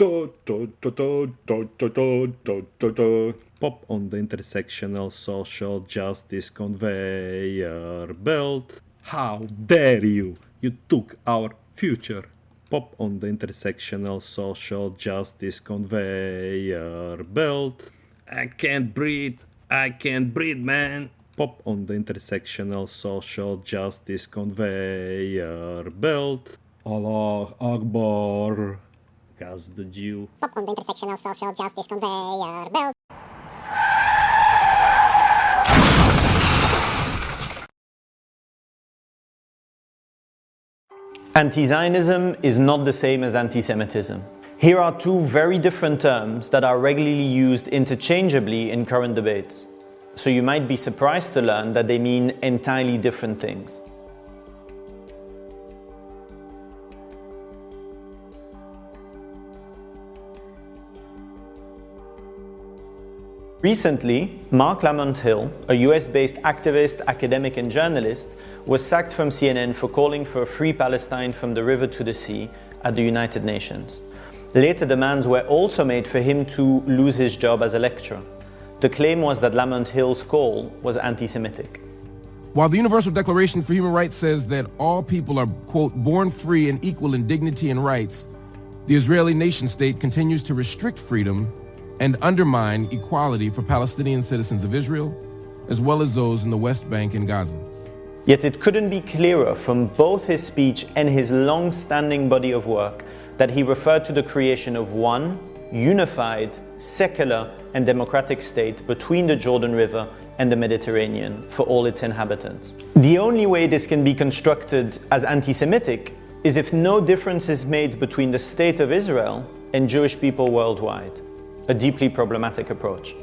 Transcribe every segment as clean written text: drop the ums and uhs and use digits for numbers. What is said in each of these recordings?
Pop on the intersectional social justice conveyor belt. How dare you? You took our future. Pop on the intersectional social justice conveyor belt. I can't breathe, man. Pop on the intersectional social justice conveyor belt. Allah Akbar. Gas the Jew. Pop on the intersectional social justice conveyor belt. Anti-Zionism is not the same as anti-Semitism. Here are two very different terms that are regularly used interchangeably in current debates. So you might be surprised to learn that they mean entirely different things. Recently, Mark Lamont Hill, a US-based activist, academic and journalist, was sacked from CNN for calling for a free Palestine from the river to the sea at the United Nations. Later demands were also made for him to lose his job as a lecturer. The claim was that Lamont Hill's call was anti-Semitic. While the Universal Declaration for Human Rights says that all people are, quote, born free and equal in dignity and rights, the Israeli nation-state continues to restrict freedom and undermine equality for Palestinian citizens of Israel, as well as those in the West Bank and Gaza. Yet it couldn't be clearer from both his speech and his long-standing body of work that he referred to the creation of one unified, secular and democratic state between the Jordan River and the Mediterranean for all its inhabitants. The only way this can be constructed as anti-Semitic is if no difference is made between the State of Israel and Jewish people worldwide. A deeply problematic approach.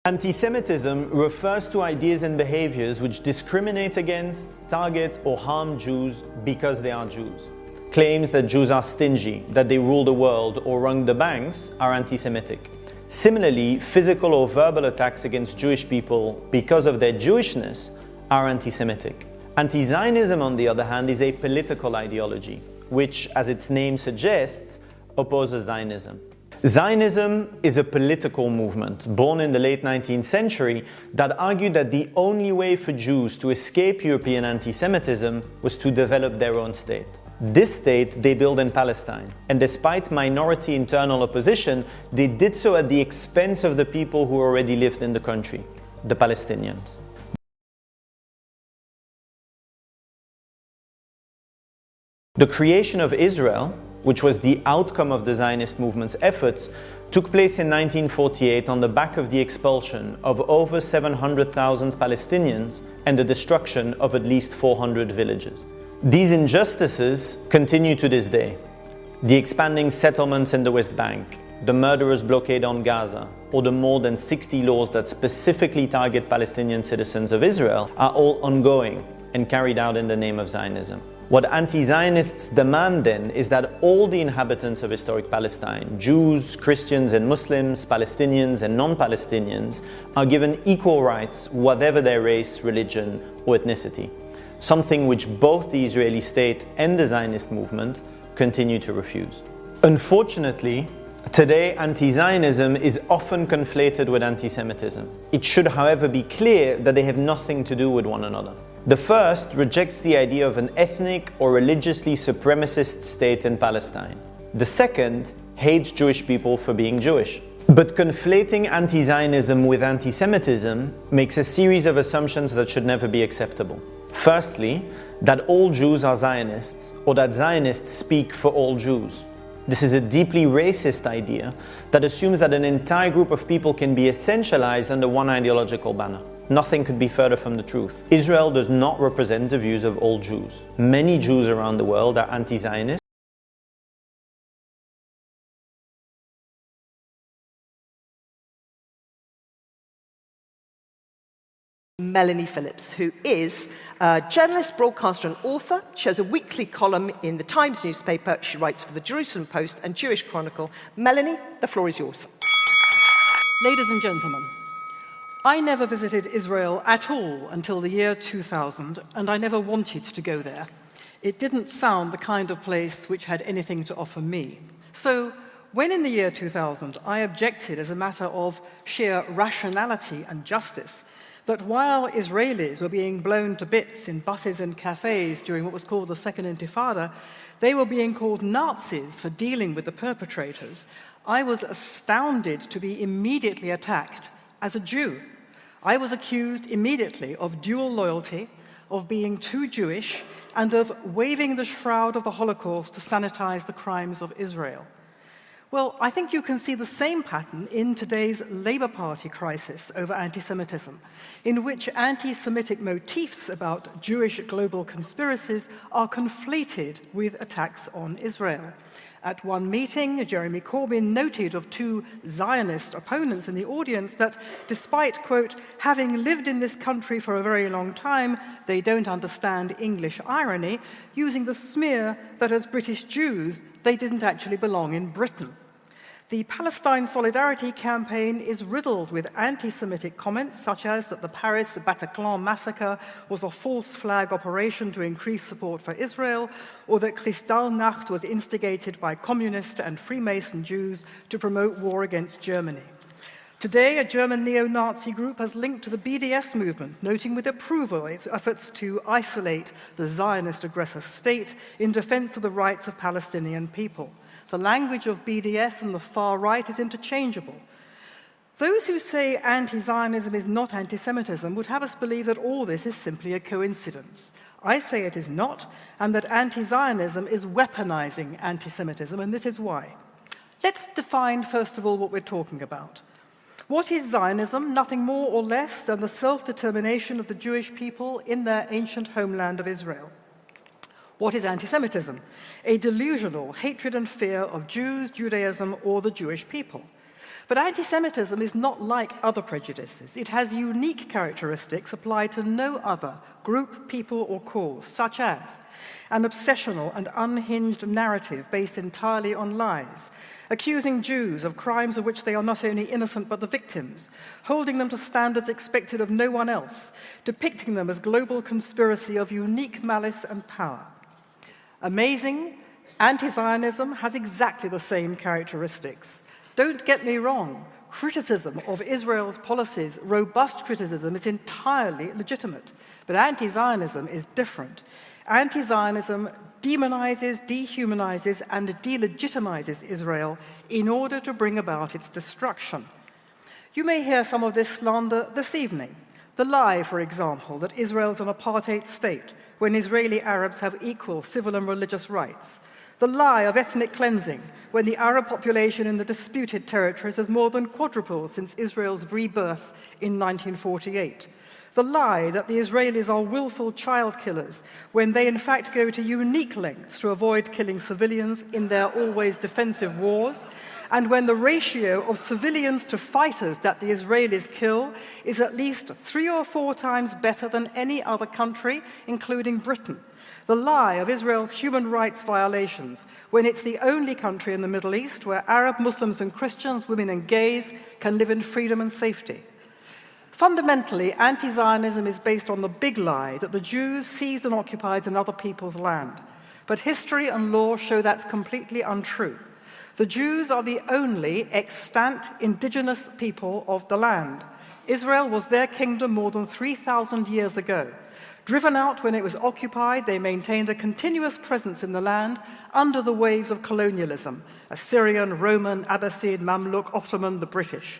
Anti-Semitism refers to ideas and behaviors which discriminate against, target or harm Jews because they are Jews. Claims that Jews are stingy, that they rule the world or run the banks are anti-Semitic. Similarly, physical or verbal attacks against Jewish people because of their Jewishness are anti-Semitic. Anti-Zionism, on the other hand, is a political ideology, which, as its name suggests, opposes Zionism. Zionism is a political movement born in the late 19th century that argued that the only way for Jews to escape European anti-Semitism was to develop their own state. This state they built in Palestine, and despite minority internal opposition, they did so at the expense of the people who already lived in the country, the Palestinians. The creation of Israel, which was the outcome of the Zionist movement's efforts, took place in 1948 on the back of the expulsion of over 700,000 Palestinians and the destruction of at least 400 villages. These injustices continue to this day. The expanding settlements in the West Bank, the murderous blockade on Gaza, or the more than 60 laws that specifically target Palestinian citizens of Israel are all ongoing and carried out in the name of Zionism. What anti-Zionists demand then is that all the inhabitants of historic Palestine, Jews, Christians and Muslims, Palestinians and non-Palestinians, are given equal rights whatever their race, religion or ethnicity, something which both the Israeli state and the Zionist movement continue to refuse. Unfortunately, today anti-Zionism is often conflated with anti-Semitism. It should, however, be clear that they have nothing to do with one another. The first rejects the idea of an ethnic or religiously supremacist state in Palestine. The second hates Jewish people for being Jewish. But conflating anti-Zionism with anti-Semitism makes a series of assumptions that should never be acceptable. Firstly, that all Jews are Zionists, or that Zionists speak for all Jews. This is a deeply racist idea that assumes that an entire group of people can be essentialized under one ideological banner. Nothing could be further from the truth. Israel does not represent the views of all Jews. Many Jews around the world are anti-Zionist. Melanie Phillips, who is a journalist, broadcaster and author. She has a weekly column in the Times newspaper. She writes for the Jerusalem Post and Jewish Chronicle. Melanie, the floor is yours. Ladies and gentlemen, I never visited Israel at all until the year 2000, and I never wanted to go there. It didn't sound the kind of place which had anything to offer me. So, when in the year 2000 I objected as a matter of sheer rationality and justice that while Israelis were being blown to bits in buses and cafes during what was called the Second Intifada, they were being called Nazis for dealing with the perpetrators, I was astounded to be immediately attacked as a Jew. I was accused immediately of dual loyalty, of being too Jewish, and of waving the shroud of the Holocaust to sanitize the crimes of Israel. Well, I think you can see the same pattern in today's Labour Party crisis over anti-Semitism, in which anti-Semitic motifs about Jewish global conspiracies are conflated with attacks on Israel. At one meeting, Jeremy Corbyn noted of two Zionist opponents in the audience that despite, quote, having lived in this country for a very long time, they don't understand English irony, using the smear that as British Jews, they didn't actually belong in Britain. The Palestine Solidarity campaign is riddled with anti-Semitic comments such as that the Paris Bataclan massacre was a false flag operation to increase support for Israel, or that Kristallnacht was instigated by communist and Freemason Jews to promote war against Germany. Today, a German neo-Nazi group has linked to the BDS movement, noting with approval its efforts to isolate the Zionist aggressor state in defense of the rights of Palestinian people. The language of BDS and the far right is interchangeable. Those who say anti-Zionism is not anti-Semitism would have us believe that all this is simply a coincidence. I say it is not, and that anti-Zionism is weaponizing anti-Semitism, and this is why. Let's define, first of all, what we're talking about. What is Zionism? Nothing more or less than the self-determination of the Jewish people in their ancient homeland of Israel. What is anti-Semitism? A delusional hatred and fear of Jews, Judaism, or the Jewish people. But anti-Semitism is not like other prejudices. It has unique characteristics applied to no other group, people, or cause, such as an obsessional and unhinged narrative based entirely on lies, accusing Jews of crimes of which they are not only innocent but the victims, holding them to standards expected of no one else, depicting them as global conspiracy of unique malice and power. Amazing, anti-Zionism has exactly the same characteristics. Don't get me wrong, criticism of Israel's policies, robust criticism, is entirely legitimate, but anti-Zionism is different. Anti-Zionism demonizes, dehumanizes, and delegitimizes Israel in order to bring about its destruction. You may hear some of this slander this evening. The lie, for example, that Israel is an apartheid state when Israeli Arabs have equal civil and religious rights. The lie of ethnic cleansing when the Arab population in the disputed territories has more than quadrupled since Israel's rebirth in 1948. The lie that the Israelis are willful child killers when they in fact go to unique lengths to avoid killing civilians in their always defensive wars, and when the ratio of civilians to fighters that the Israelis kill is at least 3 or 4 times better than any other country, including Britain. The lie of Israel's human rights violations when it's the only country in the Middle East where Arab Muslims and Christians, women and gays can live in freedom and safety. Fundamentally, anti-Zionism is based on the big lie that the Jews seized and occupied another people's land. But history and law show that's completely untrue. The Jews are the only extant indigenous people of the land. Israel was their kingdom more than 3,000 years ago. Driven out when it was occupied, they maintained a continuous presence in the land under the waves of colonialism: Assyrian, Roman, Abbasid, Mamluk, Ottoman, the British.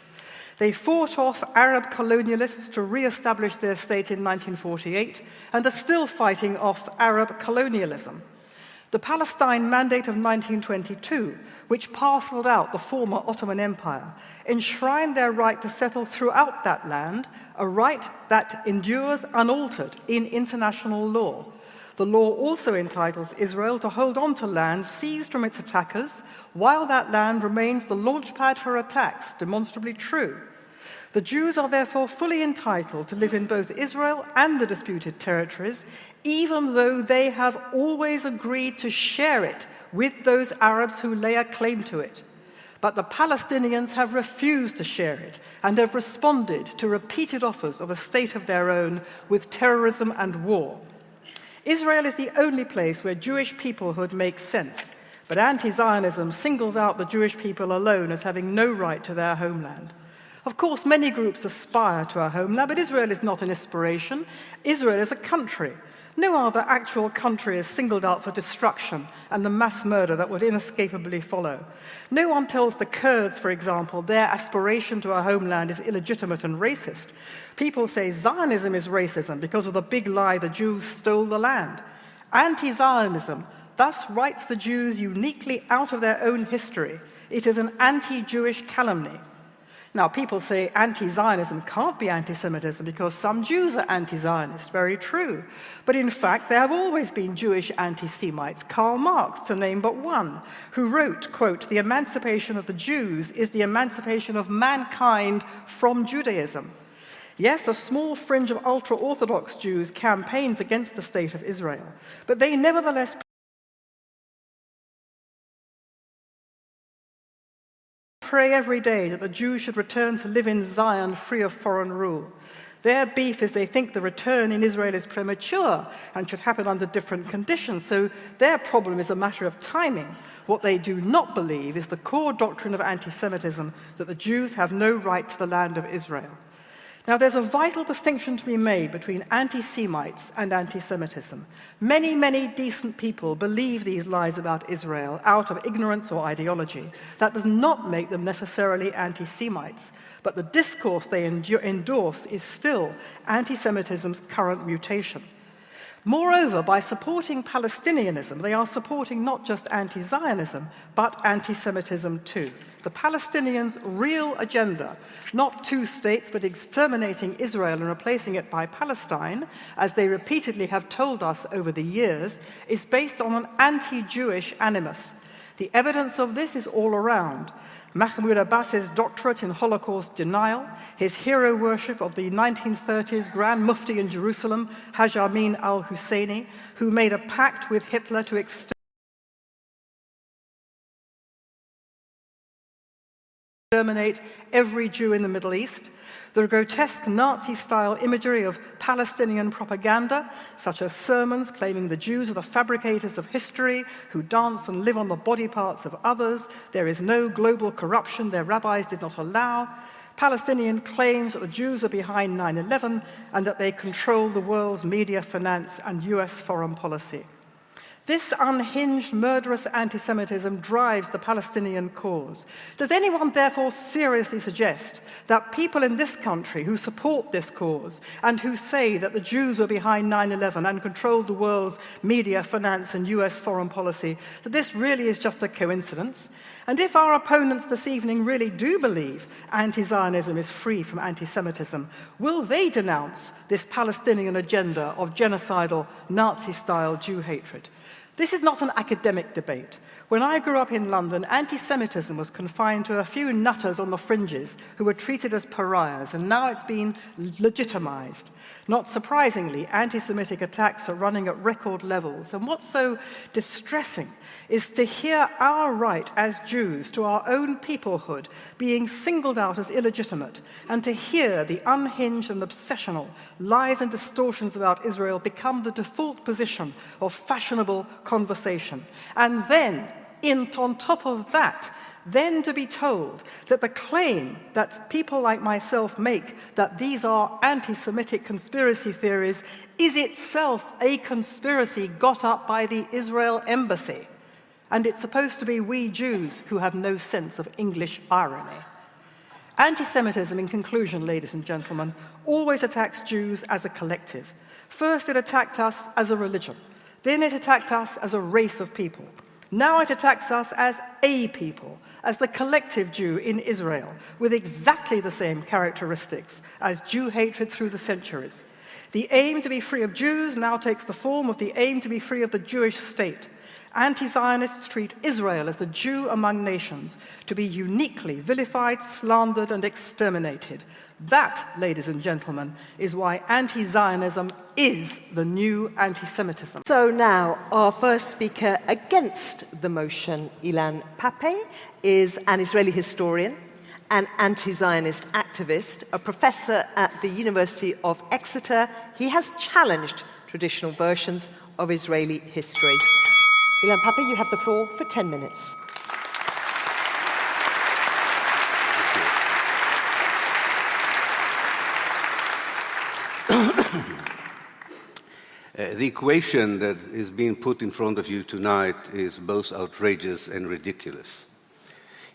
They fought off Arab colonialists to re-establish their state in 1948 and are still fighting off Arab colonialism. The Palestine Mandate of 1922, which parceled out the former Ottoman Empire, enshrined their right to settle throughout that land, a right that endures unaltered in international law. The law also entitles Israel to hold on to land seized from its attackers while that land remains the launchpad for attacks, demonstrably true. The Jews are therefore fully entitled to live in both Israel and the disputed territories, even though they have always agreed to share it with those Arabs who lay a claim to it. But the Palestinians have refused to share it and have responded to repeated offers of a state of their own with terrorism and war. Israel is the only place where Jewish peoplehood makes sense, but anti-Zionism singles out the Jewish people alone as having no right to their homeland. Of course, many groups aspire to a homeland, but Israel is not an inspiration. Israel is a country. No other actual country is singled out for destruction and the mass murder that would inescapably follow. No one tells the Kurds, for example, their aspiration to a homeland is illegitimate and racist. People say Zionism is racism because of the big lie the Jews stole the land. Anti-Zionism thus writes the Jews uniquely out of their own history. It is an anti-Jewish calumny. Now, people say anti-Zionism can't be anti-Semitism because some Jews are anti-Zionist. Very true. But in fact, there have always been Jewish anti-Semites, Karl Marx, to name but one, who wrote, quote, "The emancipation of the Jews is the emancipation of mankind from Judaism." Yes, a small fringe of ultra-Orthodox Jews campaigns against the state of Israel, but they nevertheless pray every day that the Jews should return to live in Zion free of foreign rule. Their beef is they think the return in Israel is premature and should happen under different conditions, so their problem is a matter of timing. What they do not believe is the core doctrine of anti-Semitism, that the Jews have no right to the land of Israel. Now, there's a vital distinction to be made between anti-Semites and anti-Semitism. Many, many decent people believe these lies about Israel out of ignorance or ideology. That does not make them necessarily anti-Semites, but the discourse they endorse is still anti-Semitism's current mutation. Moreover, by supporting Palestinianism, they are supporting not just anti-Zionism, but anti-Semitism too. The Palestinians' real agenda, not two states, but exterminating Israel and replacing it by Palestine, as they repeatedly have told us over the years, is based on an anti-Jewish animus. The evidence of this is all around. Mahmoud Abbas's doctorate in Holocaust denial, his hero worship of the 1930s Grand Mufti in Jerusalem, Haj Amin al-Husseini, who made a pact with Hitler to exterminate every Jew in the Middle East, the grotesque Nazi-style imagery of Palestinian propaganda, such as sermons claiming the Jews are the fabricators of history, who dance and live on the body parts of others, there is no global corruption their rabbis did not allow, Palestinian claims that the Jews are behind 9/11 and that they control the world's media, finance, and US foreign policy. This unhinged, murderous anti-Semitism drives the Palestinian cause. Does anyone therefore seriously suggest that people in this country who support this cause and who say that the Jews were behind 9/11 and controlled the world's media, finance, and US foreign policy, that this really is just a coincidence? And if our opponents this evening really do believe anti-Zionism is free from anti-Semitism, will they denounce this Palestinian agenda of genocidal, Nazi-style Jew hatred? This is not an academic debate. When I grew up in London, anti-Semitism was confined to a few nutters on the fringes who were treated as pariahs, and now it's been legitimized. Not surprisingly, anti-Semitic attacks are running at record levels, and what's so distressing is to hear our right as Jews to our own peoplehood being singled out as illegitimate, and to hear the unhinged and obsessional lies and distortions about Israel become the default position of fashionable conversation. And then, on top of that, then to be told that the claim that people like myself make that these are anti-Semitic conspiracy theories is itself a conspiracy got up by the Israel embassy. And it's supposed to be we Jews who have no sense of English irony. Anti-Semitism, in conclusion, ladies and gentlemen, always attacks Jews as a collective. First, it attacked us as a religion. Then it attacked us as a race of people. Now it attacks us as a people, as the collective Jew in Israel, with exactly the same characteristics as Jew hatred through the centuries. The aim to be free of Jews now takes the form of the aim to be free of the Jewish state. Anti-Zionists treat Israel as the Jew among nations, to be uniquely vilified, slandered, and exterminated. That, ladies and gentlemen, is why anti-Zionism is the new anti-Semitism. So now, our first speaker against the motion, Ilan Pappé, is an Israeli historian, an anti-Zionist activist, a professor at the University of Exeter. He has challenged traditional versions of Israeli history. Ilan Pappé, you have the floor for 10 minutes. The equation that is being put in front of you tonight is both outrageous and ridiculous.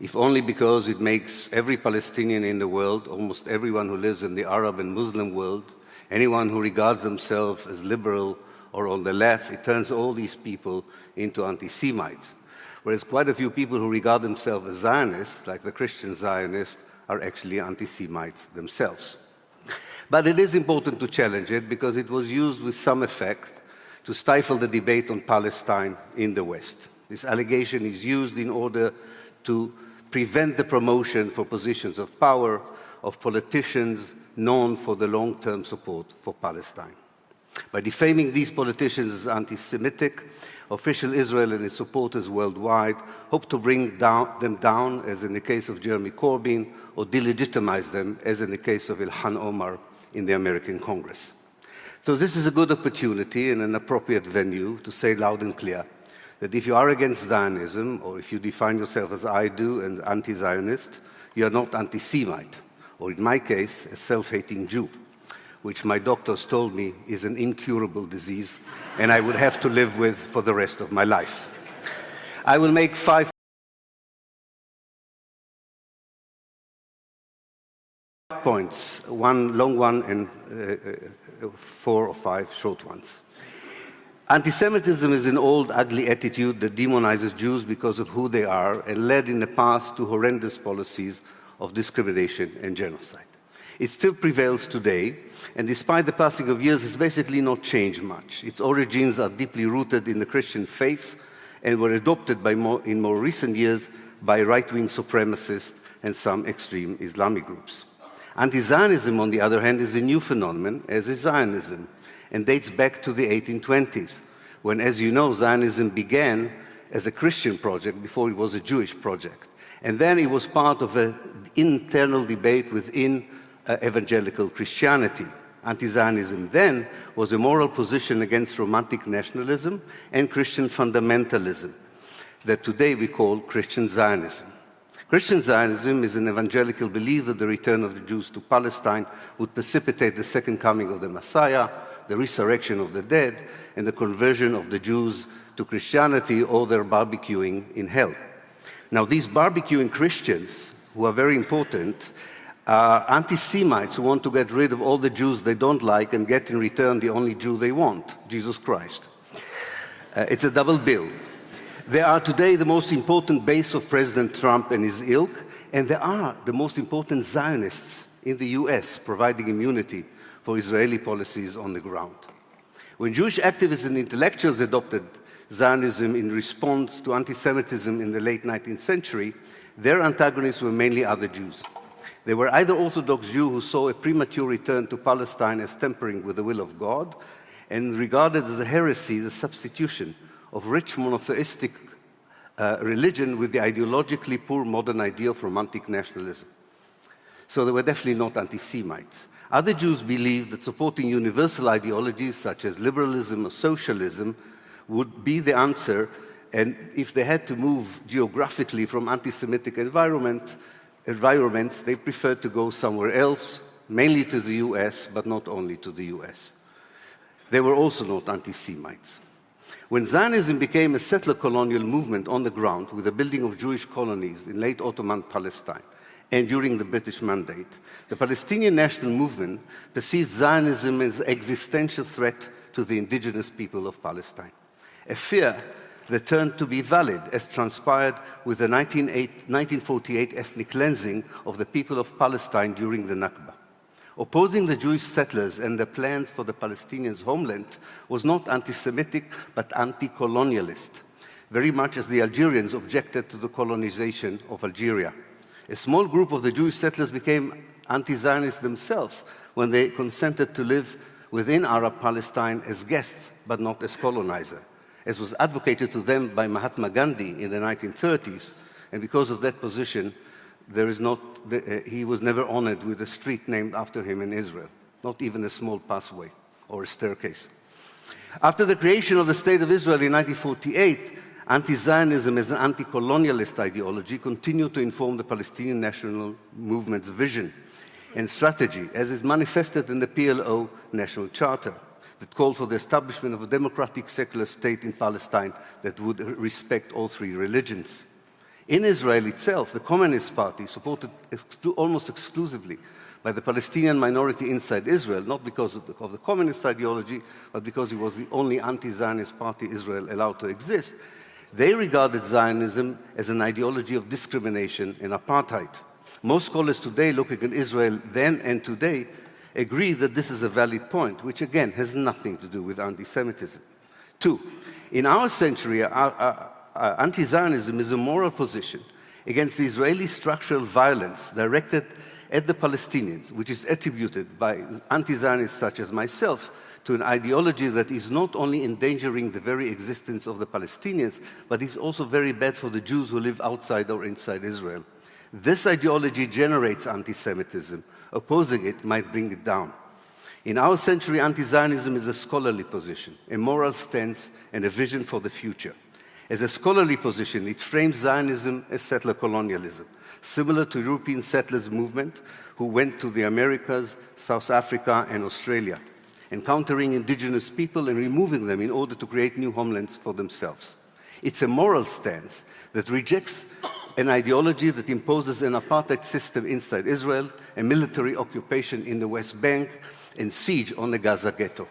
If only because it makes every Palestinian in the world, almost everyone who lives in the Arab and Muslim world, anyone who regards themselves as liberal or on the left, it turns all these people into anti-Semites. Whereas quite a few people who regard themselves as Zionists, like the Christian Zionists, are actually anti-Semites themselves. But it is important to challenge it because it was used with some effect to stifle the debate on Palestine in the West. This allegation is used in order to prevent the promotion for positions of power of politicians known for the long-term support for Palestine. By defaming these politicians as anti-Semitic, official Israel and its supporters worldwide hope to bring them down, as in the case of Jeremy Corbyn, or delegitimize them, as in the case of Ilhan Omar in the American Congress. So this is a good opportunity and an appropriate venue to say loud and clear that if you are against Zionism, or if you define yourself as I do and anti-Zionist, you are not anti-Semite, or in my case, a self-hating Jew, which my doctors told me is an incurable disease and I would have to live with for the rest of my life. I will make 5 points, one long one and 4 or 5 short ones. Anti-Semitism is an old, ugly attitude that demonizes Jews because of who they are and led in the past to horrendous policies of discrimination and genocide. It still prevails today, and despite the passing of years, it's basically not changed much. Its origins are deeply rooted in the Christian faith and were adopted in more recent years by right-wing supremacists and some extreme Islamic groups. Anti-Zionism, on the other hand, is a new phenomenon, as is Zionism, and dates back to the 1820s, when, as you know, Zionism began as a Christian project before it was a Jewish project. And then it was part of an internal debate within evangelical Christianity. Anti-Zionism then was a moral position against romantic nationalism and Christian fundamentalism that today we call Christian Zionism. Christian Zionism is an evangelical belief that the return of the Jews to Palestine would precipitate the second coming of the Messiah, the resurrection of the dead, and the conversion of the Jews to Christianity or their barbecuing in hell. Now, these barbecuing Christians, who are very important, are anti-Semites who want to get rid of all the Jews they don't like and get in return the only Jew they want, Jesus Christ. It's a double bill. They are today the most important base of President Trump and his ilk, and they are the most important Zionists in the US, providing immunity for Israeli policies on the ground. When Jewish activists and intellectuals adopted Zionism in response to anti-Semitism in the late 19th century, their antagonists were mainly other Jews. They were either Orthodox Jews who saw a premature return to Palestine as tampering with the will of God and regarded as a heresy the substitution of rich monotheistic religion with the ideologically poor modern idea of romantic nationalism. So they were definitely not anti-Semites. Other Jews believed that supporting universal ideologies such as liberalism or socialism would be the answer, and if they had to move geographically from anti-Semitic environments, they preferred to go somewhere else, mainly to the US, but not only to the US. They were also not anti-Semites. When Zionism became a settler colonial movement on the ground with the building of Jewish colonies in late Ottoman Palestine and during the British Mandate, the Palestinian national movement perceived Zionism as an existential threat to the indigenous people of Palestine, a fear that turned to be valid as transpired with the 1948 ethnic cleansing of the people of Palestine during the Nakba. Opposing the Jewish settlers and their plans for the Palestinians' homeland was not anti-Semitic, but anti-colonialist, very much as the Algerians objected to the colonization of Algeria. A small group of the Jewish settlers became anti-Zionists themselves when they consented to live within Arab Palestine as guests, but not as colonizer, as was advocated to them by Mahatma Gandhi in the 1930s. And because of that position, he was never honored with a street named after him in Israel, not even a small pathway or a staircase. After the creation of the State of Israel in 1948, anti-Zionism as an anti-colonialist ideology continued to inform the Palestinian national movement's vision and strategy, as is manifested in the PLO National Charter that called for the establishment of a democratic secular state in Palestine that would respect all three religions. In Israel itself, the Communist Party, supported almost exclusively by the Palestinian minority inside Israel, not because of the communist ideology, but because it was the only anti-Zionist party Israel allowed to exist, they regarded Zionism as an ideology of discrimination and apartheid. Most scholars today looking at Israel then and today agree that this is a valid point, which again has nothing to do with anti-Semitism. 2, in our century, anti-Zionism is a moral position against the Israeli structural violence directed at the Palestinians, which is attributed by anti-Zionists such as myself to an ideology that is not only endangering the very existence of the Palestinians, but is also very bad for the Jews who live outside or inside Israel. This ideology generates anti-Semitism. Opposing it might bring it down. In our century, anti-Zionism is a scholarly position, a moral stance, and a vision for the future. As a scholarly position, it frames Zionism as settler colonialism, similar to European settlers movement who went to the Americas, South Africa, and Australia, encountering indigenous people and removing them in order to create new homelands for themselves. It's a moral stance that rejects an ideology that imposes an apartheid system inside Israel, a military occupation in the West Bank, and siege on the Gaza ghetto.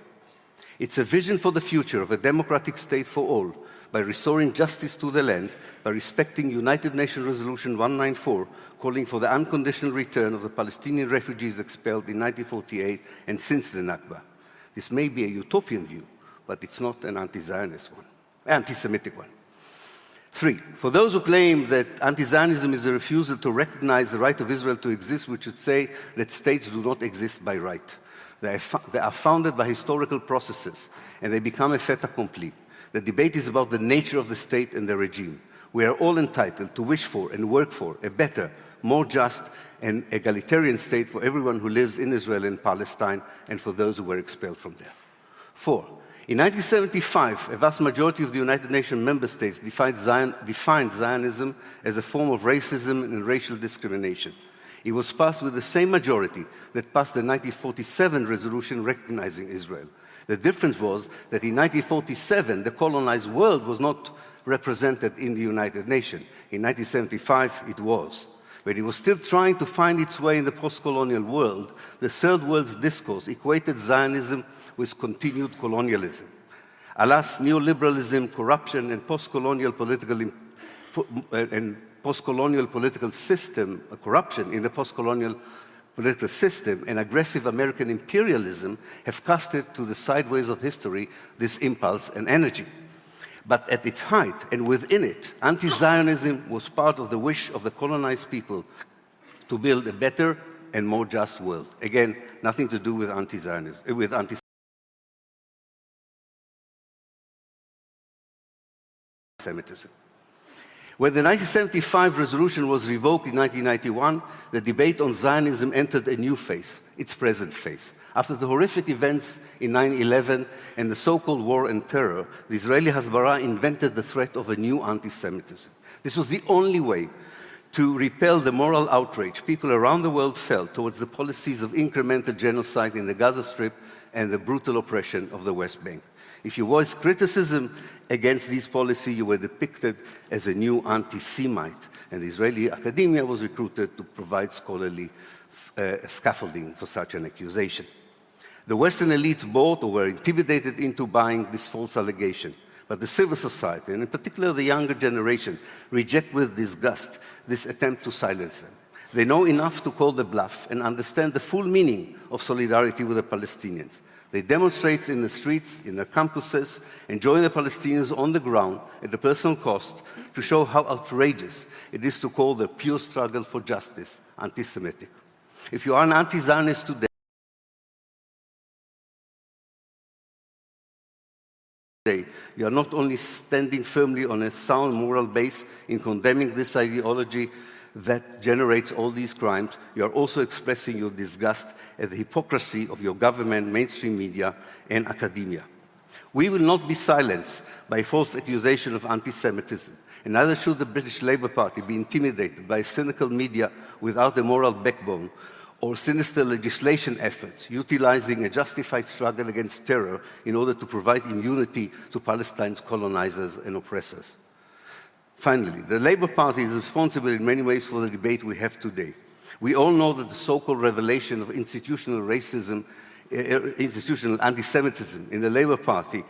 It's a vision for the future of a democratic state for all, by restoring justice to the land, by respecting United Nations Resolution 194, calling for the unconditional return of the Palestinian refugees expelled in 1948 and since the Nakba. This may be a utopian view, but it's not an anti-Zionist one, anti-Semitic one. 3, for those who claim that anti-Zionism is a refusal to recognize the right of Israel to exist, we should say that states do not exist by right. They are founded by historical processes, and they become a fait accompli. The debate is about the nature of the state and the regime. We are all entitled to wish for and work for a better, more just, and egalitarian state for everyone who lives in Israel and Palestine, and for those who were expelled from there. 4, in 1975, a vast majority of the United Nations member states defined Zionism as a form of racism and racial discrimination. It was passed with the same majority that passed the 1947 resolution recognizing Israel. The difference was that in 1947, the colonized world was not represented in the United Nations. In 1975, it was. But it was still trying to find its way in the post-colonial world. The Third World's discourse equated Zionism with continued colonialism. Alas, neoliberalism, corruption, and post-colonial political system, corruption in the post-colonial political system, and aggressive American imperialism have casted to the sideways of history this impulse and energy. But at its height and within it, anti-Zionism was part of the wish of the colonized people to build a better and more just world. Again, nothing to do with anti-Zionism, with anti-Semitism. When the 1975 resolution was revoked in 1991, the debate on Zionism entered a new phase, its present phase. After the horrific events in 9/11 and the so-called war and terror, the Israeli Hasbara invented the threat of a new anti-Semitism. This was the only way to repel the moral outrage people around the world felt towards the policies of incremental genocide in the Gaza Strip and the brutal oppression of the West Bank. If you voiced criticism against these policies, you were depicted as a new anti-Semite, and the Israeli academia was recruited to provide scholarly scaffolding for such an accusation. The Western elites bought or were intimidated into buying this false allegation, but the civil society, and in particular the younger generation, reject with disgust this attempt to silence them. They know enough to call the bluff and understand the full meaning of solidarity with the Palestinians. They demonstrate in the streets, in their campuses, and join the Palestinians on the ground at a personal cost to show how outrageous it is to call the pure struggle for justice anti-Semitic. If you are an anti-Zionist today, you are not only standing firmly on a sound moral base in condemning this ideology that generates all these crimes, you are also expressing your disgust at the hypocrisy of your government, mainstream media, and academia. We will not be silenced by false accusation of anti-Semitism, and neither should the British Labour Party be intimidated by cynical media without a moral backbone or sinister legislation efforts utilizing a justified struggle against terror in order to provide immunity to Palestine's colonizers and oppressors. Finally, the Labour Party is responsible in many ways for the debate we have today. We all know that the so-called revelation of institutional racism, institutional anti-Semitism in the Labour Party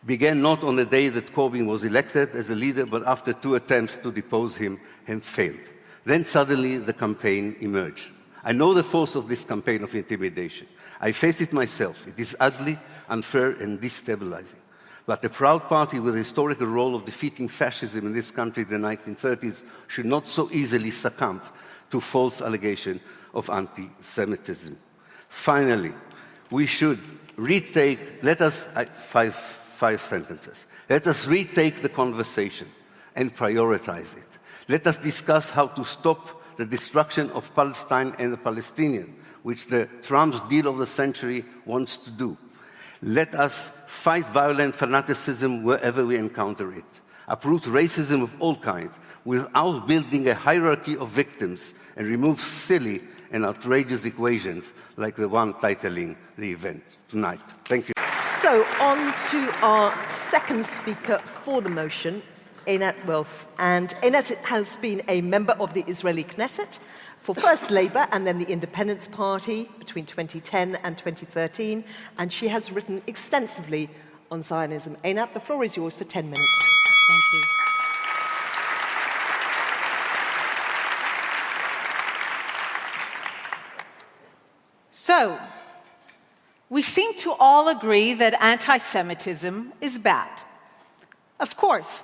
began not on the day that Corbyn was elected as a leader, but after 2 attempts to depose him and failed. Then suddenly the campaign emerged. I know the force of this campaign of intimidation. I faced it myself. It is ugly, unfair, and destabilizing. But a proud party with a historical role of defeating fascism in this country in the 1930s should not so easily succumb to false allegation of anti-Semitism. Finally, we should retake, five sentences. Let us retake the conversation and prioritize it. Let us discuss how to stop the destruction of Palestine and the Palestinians, which the Trump's deal of the century wants to do. Let us fight violent fanaticism wherever we encounter it. Uproot racism of all kinds without building a hierarchy of victims, and remove silly and outrageous equations like the one titling the event tonight. Thank you. So on to our second speaker for the motion, Einat Wilf. And Einat has been a member of the Israeli Knesset for first Labour and then the Independence Party between 2010 and 2013, and she has written extensively on Zionism. Einat, the floor is yours for 10 minutes. Thank you. So, we seem to all agree that anti-Semitism is bad. Of course,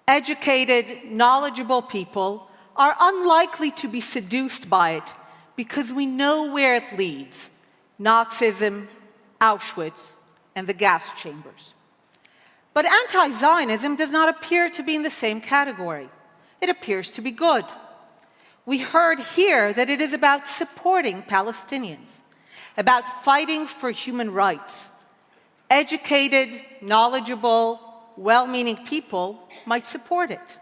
educated, knowledgeable people are unlikely to be seduced by it because we know where it leads: Nazism, Auschwitz, and the gas chambers. But anti-Zionism does not appear to be in the same category. It appears to be good. We heard here that it is about supporting Palestinians, about fighting for human rights. Educated, knowledgeable, well-meaning people might support it.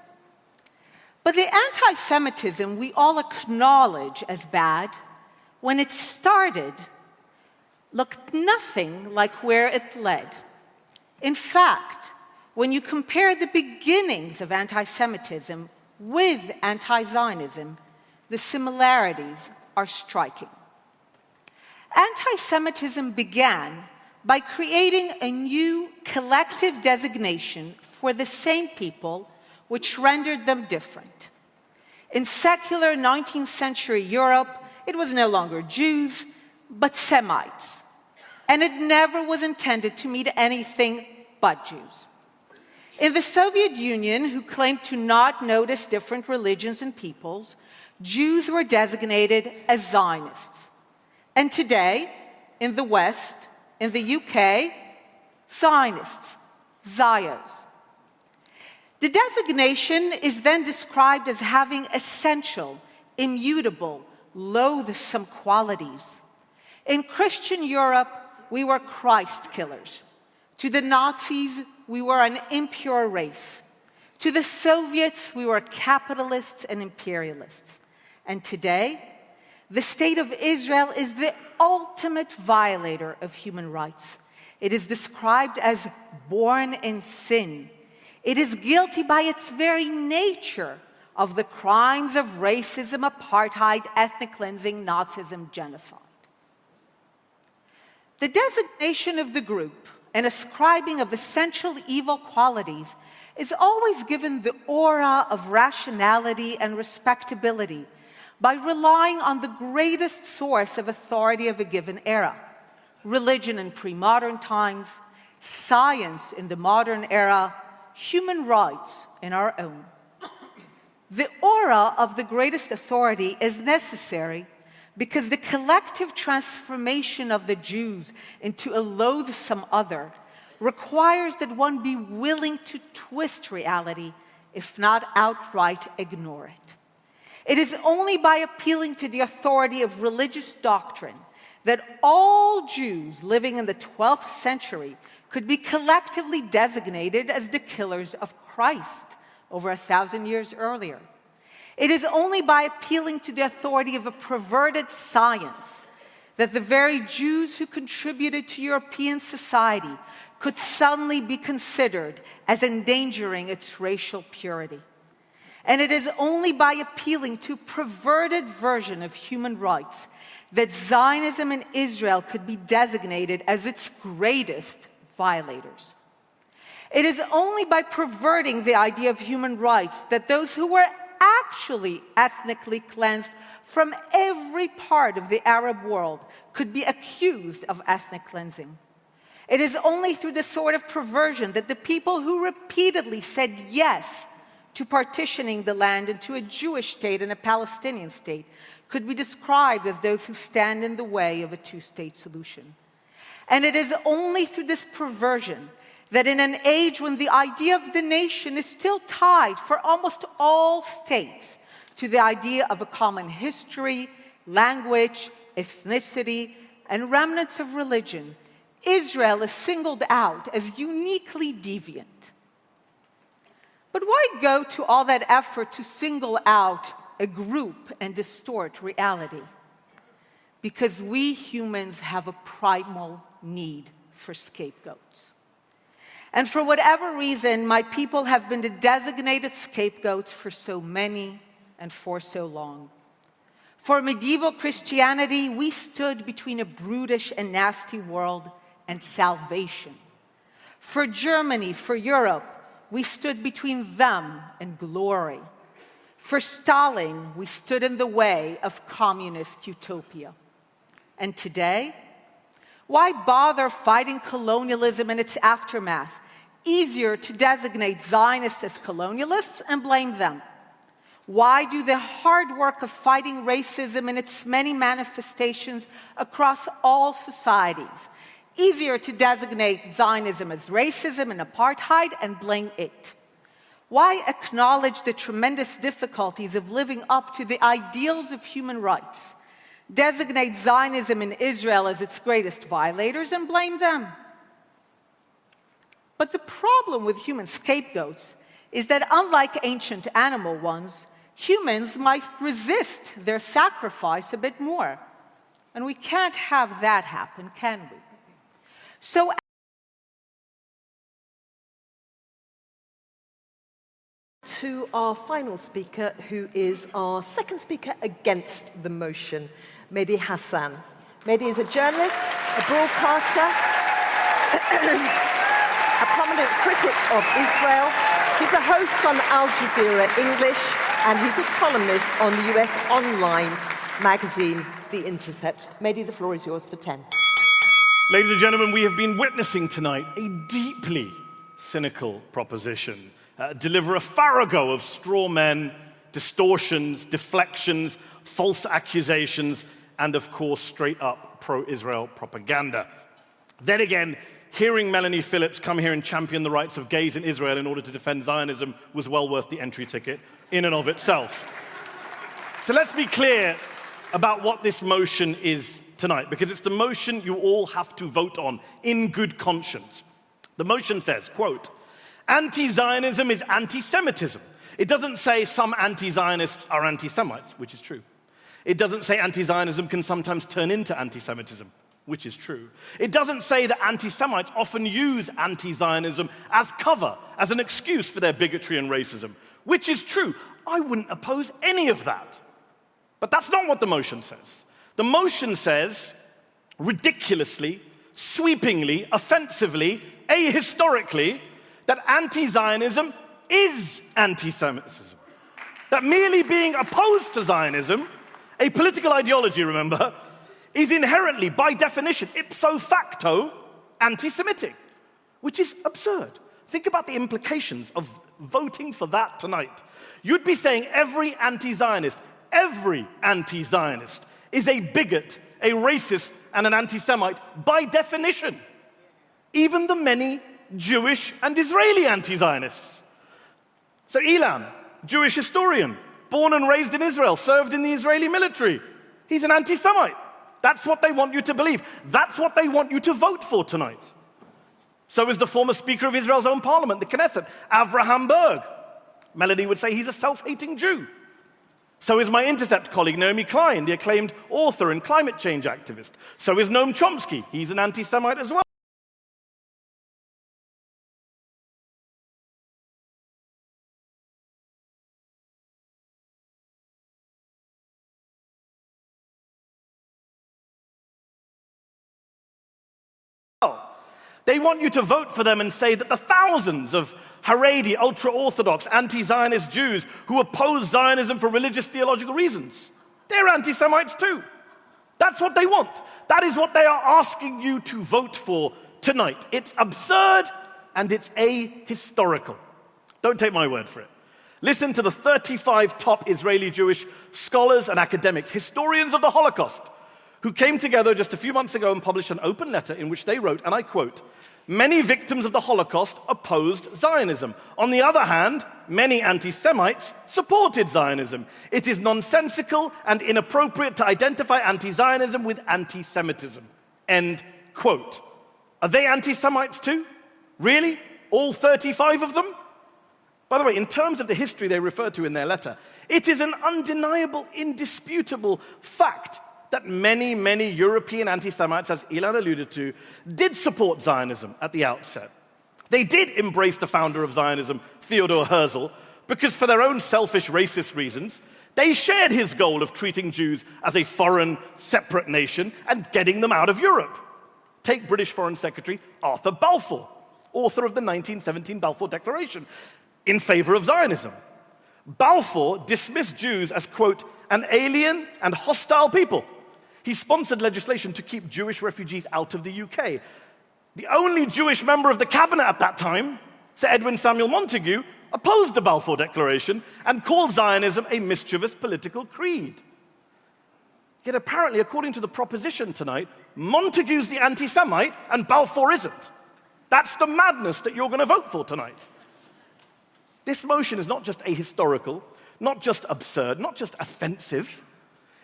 But the anti-Semitism we all acknowledge as bad, when it started, looked nothing like where it led. In fact, when you compare the beginnings of anti-Semitism with anti-Zionism, the similarities are striking. Anti-Semitism began by creating a new collective designation for the same people, which rendered them different. In secular 19th century Europe, it was no longer Jews, but Semites. And it never was intended to mean anything but Jews. In the Soviet Union, who claimed to not notice different religions and peoples, Jews were designated as Zionists. And today, in the West, in the UK, Zionists, Zios. The designation is then described as having essential, immutable, loathsome qualities. In Christian Europe, we were Christ killers. To the Nazis, we were an impure race. To the Soviets, we were capitalists and imperialists. And today, the State of Israel is the ultimate violator of human rights. It is described as born in sin. It is guilty by its very nature of the crimes of racism, apartheid, ethnic cleansing, Nazism, genocide. The designation of the group and ascribing of essential evil qualities is always given the aura of rationality and respectability by relying on the greatest source of authority of a given era: religion in pre-modern times, science in the modern era, human rights in our own. The aura of the greatest authority is necessary because the collective transformation of the Jews into a loathsome other requires that one be willing to twist reality, if not outright ignore it. It is only by appealing to the authority of religious doctrine that all Jews living in the 12th century could be collectively designated as the killers of Christ over 1,000 years earlier. It is only by appealing to the authority of a perverted science that the very Jews who contributed to European society could suddenly be considered as endangering its racial purity. And it is only by appealing to a perverted version of human rights that Zionism and Israel could be designated as its greatest violators. It is only by perverting the idea of human rights that those who were actually ethnically cleansed from every part of the Arab world could be accused of ethnic cleansing. It is only through this sort of perversion that the people who repeatedly said yes to partitioning the land into a Jewish state and a Palestinian state could be described as those who stand in the way of a two-state solution. And it is only through this perversion that in an age when the idea of the nation is still tied for almost all states to the idea of a common history, language, ethnicity, and remnants of religion, Israel is singled out as uniquely deviant. But why go to all that effort to single out a group and distort reality? Because we humans have a primal need for scapegoats. And for whatever reason, my people have been the designated scapegoats for so many and for so long. For medieval Christianity, we stood between a brutish and nasty world and salvation. For Germany, for Europe, we stood between them and glory. For Stalin, we stood in the way of communist utopia. And today, why bother fighting colonialism and its aftermath? Easier to designate Zionists as colonialists and blame them. Why do the hard work of fighting racism in its many manifestations across all societies? Easier to designate Zionism as racism and apartheid and blame it. Why acknowledge the tremendous difficulties of living up to the ideals of human rights? Designate Zionism and Israel as its greatest violators and blame them. But the problem with human scapegoats is that unlike ancient animal ones, humans might resist their sacrifice a bit more. And we can't have that happen, can we? So to our final speaker, who is our second speaker against the motion, Mehdi Hassan. Mehdi is a journalist, a broadcaster, a prominent critic of Israel. He's a host on Al Jazeera English, and he's a columnist on the US online magazine, The Intercept. Mehdi, the floor is yours for 10. Ladies and gentlemen, we have been witnessing tonight a deeply cynical proposition. Deliver a farrago of straw men, distortions, deflections, false accusations, and of course, straight up pro-Israel propaganda. Then again, hearing Melanie Phillips come here and champion the rights of gays in Israel in order to defend Zionism was well worth the entry ticket in and of itself. So let's be clear about what this motion is tonight, because it's the motion you all have to vote on in good conscience. The motion says, quote, anti-Zionism is anti-Semitism. It doesn't say some anti-Zionists are anti-Semites, which is true. It doesn't say anti-Zionism can sometimes turn into anti-Semitism, which is true. It doesn't say that anti-Semites often use anti-Zionism as cover, as an excuse for their bigotry and racism, which is true. I wouldn't oppose any of that. But that's not what the motion says. The motion says, ridiculously, sweepingly, offensively, ahistorically, that anti-Zionism is anti-Semitism. That merely being opposed to Zionism, a political ideology, remember, is inherently, by definition, ipso facto, anti-Semitic, which is absurd. Think about the implications of voting for that tonight. You'd be saying every anti-Zionist, is a bigot, a racist, and an anti-Semite by definition. Even the many Jewish and Israeli anti-Zionists. So Ilan, Jewish historian, born and raised in Israel, served in the Israeli military. He's an anti-Semite. That's what they want you to believe. That's what they want you to vote for tonight. So is the former Speaker of Israel's own parliament, the Knesset, Avraham Berg. Melanie would say he's a self-hating Jew. So is my Intercept colleague, Naomi Klein, the acclaimed author and climate change activist. So is Noam Chomsky. He's an anti-Semite as well. They want you to vote for them and say that the thousands of Haredi, ultra-Orthodox, anti-Zionist Jews who oppose Zionism for religious theological reasons, they're anti-Semites too. That's what they want. That is what they are asking you to vote for tonight. It's absurd and it's ahistorical. Don't take my word for it. Listen to the 35 top Israeli Jewish scholars and academics, historians of the Holocaust, who came together just a few months ago and published an open letter in which they wrote, and I quote, "Many victims of the Holocaust opposed Zionism. On the other hand, many anti-Semites supported Zionism. It is nonsensical and inappropriate to identify anti-Zionism with anti-Semitism." End quote. Are they anti-Semites too? Really? All 35 of them? By the way, in terms of the history they refer to in their letter, it is an undeniable, indisputable fact that many, many European anti-Semites, as Ilan alluded to, did support Zionism at the outset. They did embrace the founder of Zionism, Theodor Herzl, because for their own selfish racist reasons, they shared his goal of treating Jews as a foreign, separate nation and getting them out of Europe. Take British Foreign Secretary Arthur Balfour, author of the 1917 Balfour Declaration, in favor of Zionism. Balfour dismissed Jews as, quote, an alien and hostile people. He sponsored legislation to keep Jewish refugees out of the UK. The only Jewish member of the cabinet at that time, Sir Edwin Samuel Montagu, opposed the Balfour Declaration and called Zionism a mischievous political creed. Yet apparently, according to the proposition tonight, Montagu's the anti-Semite and Balfour isn't. That's the madness that you're going to vote for tonight. This motion is not just ahistorical, not just absurd, not just offensive.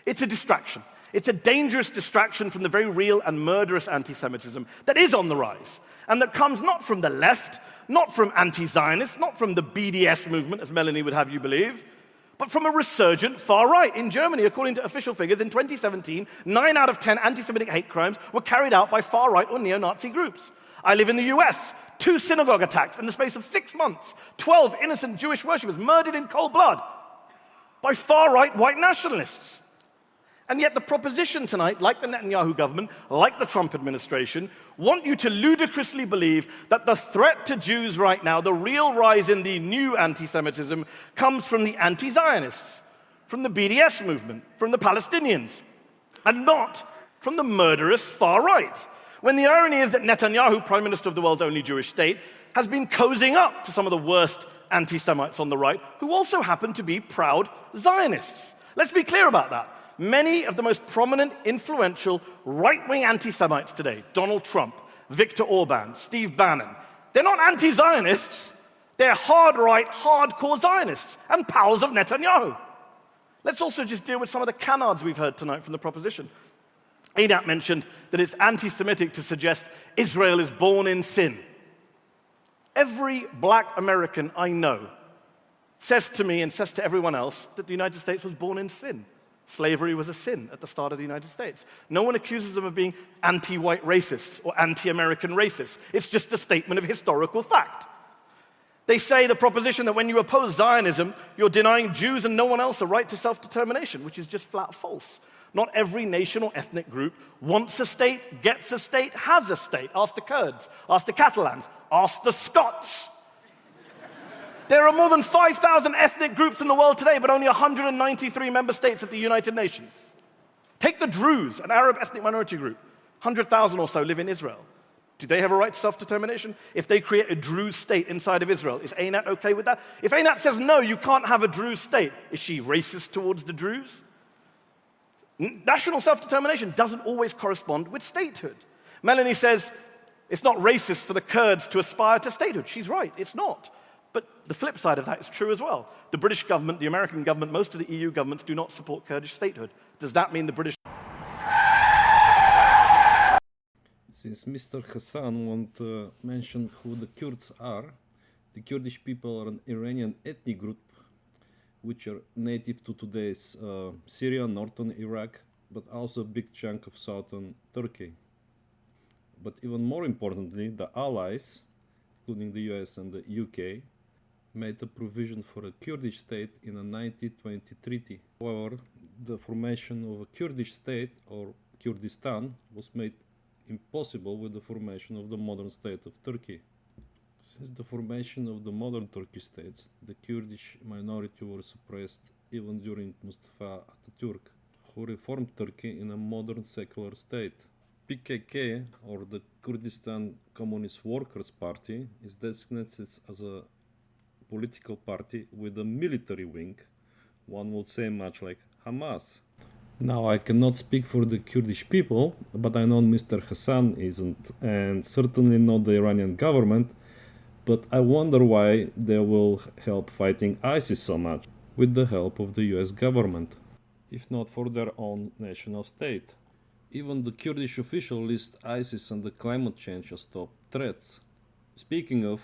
It's a distraction. It's a dangerous distraction from the very real and murderous anti-Semitism that is on the rise, and that comes not from the left, not from anti-Zionists, not from the BDS movement, as Melanie would have you believe, but from a resurgent far right. In Germany, according to official figures, in 2017, 9 out of 10 anti-Semitic hate crimes were carried out by far right or neo-Nazi groups. I live in the US. 2 synagogue attacks in the space of 6 months. 12 innocent Jewish worshippers murdered in cold blood by far-right white nationalists. And yet the proposition tonight, like the Netanyahu government, like the Trump administration, want you to ludicrously believe that the threat to Jews right now, the real rise in the new anti-Semitism, comes from the anti-Zionists, from the BDS movement, from the Palestinians, and not from the murderous far right. When the irony is that Netanyahu, Prime Minister of the world's only Jewish state, has been cozying up to some of the worst anti-Semites on the right, who also happen to be proud Zionists. Let's be clear about that. Many of the most prominent, influential, right-wing anti-Semites today, Donald Trump, Viktor Orban, Steve Bannon, they're not anti-Zionists. They're hard-right, hardcore Zionists and pals of Netanyahu. Let's also just deal with some of the canards we've heard tonight from the proposition. Einat mentioned that it's anti-Semitic to suggest Israel is born in sin. Every black American I know says to me and says to everyone else that the United States was born in sin. Slavery was a sin at the start of the United States. No one accuses them of being anti-white racists or anti-American racists. It's just a statement of historical fact. They say the proposition that when you oppose Zionism, you're denying Jews and no one else a right to self-determination, which is just flat false. Not every nation or ethnic group wants a state, gets a state, has a state. Ask the Kurds, ask the Catalans, ask the Scots. There are more than 5,000 ethnic groups in the world today, but only 193 member states of the United Nations. Take the Druze, an Arab ethnic minority group. 100,000 or so live in Israel. Do they have a right to self-determination? If they create a Druze state inside of Israel, is Einat okay with that? If Einat says, no, you can't have a Druze state, is she racist towards the Druze? National self-determination doesn't always correspond with statehood. Melanie says it's not racist for the Kurds to aspire to statehood. She's right, it's not. But the flip side of that is true as well. The British government, the American government, most of the EU governments do not support Kurdish statehood. Does that mean the British... Since Mr. Hassan won't mention who the Kurds are, the Kurdish people are an Iranian ethnic group which are native to today's Syria, northern Iraq, but also a big chunk of southern Turkey. But even more importantly, the Allies, including the US and the UK, made a provision for a Kurdish state in a 1920 treaty. However, the formation of a Kurdish state, or Kurdistan, was made impossible with the formation of the modern state of Turkey. Since the formation of the modern Turkish state, the Kurdish minority were suppressed even during Mustafa Atatürk, who reformed Turkey in a modern secular state. PKK, or the Kurdistan Communist Workers' Party, is designated as a political party with a military wing, one would say much like Hamas. Now, I cannot speak for the Kurdish people, but I know Mr. Hassan isn't, and certainly not the Iranian government, but I wonder why they will help fighting ISIS so much, with the help of the US government, if not for their own national state. Even the Kurdish official list ISIS and the climate change as top threats. Speaking of,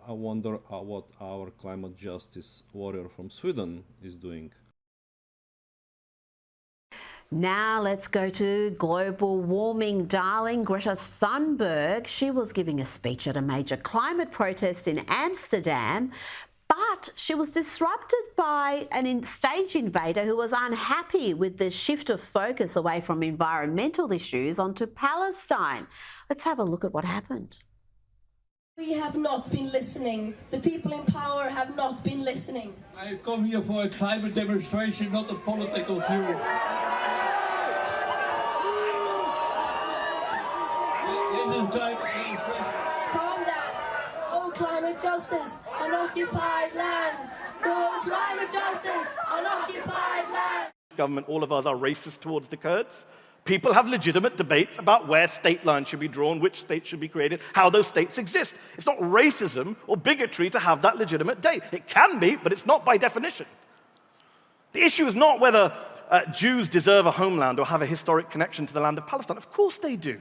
I wonder what our climate justice warrior from Sweden is doing. Now let's go to global warming darling Greta Thunberg. She was giving a speech at a major climate protest in Amsterdam, but she was disrupted by an stage invader who was unhappy with the shift of focus away from environmental issues onto Palestine. Let's have a look at what happened. We have not been listening. The people in power have not been listening. I come here for a climate demonstration, not a political view. Calm down. No climate justice on occupied land. No climate justice on occupied land. Government, all of us are racist towards the Kurds. People have legitimate debates about where state lines should be drawn, which states should be created, how those states exist. It's not racism or bigotry to have that legitimate debate. It can be, but it's not by definition. The issue is not whether Jews deserve a homeland or have a historic connection to the land of Palestine. Of course they do.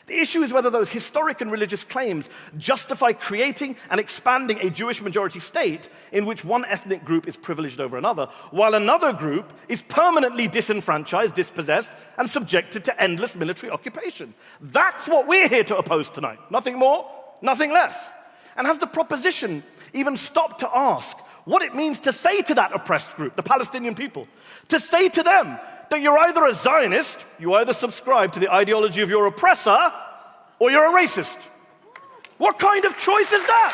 The issue is whether those historic and religious claims justify creating and expanding a Jewish majority state in which one ethnic group is privileged over another, while another group is permanently disenfranchised, dispossessed, and subjected to endless military occupation. That's what we're here to oppose tonight. Nothing more, nothing less. And has the proposition even stopped to ask what it means to say to that oppressed group, the Palestinian people, to say to them that you're either a Zionist, you either subscribe to the ideology of your oppressor, or you're a racist. What kind of choice is that?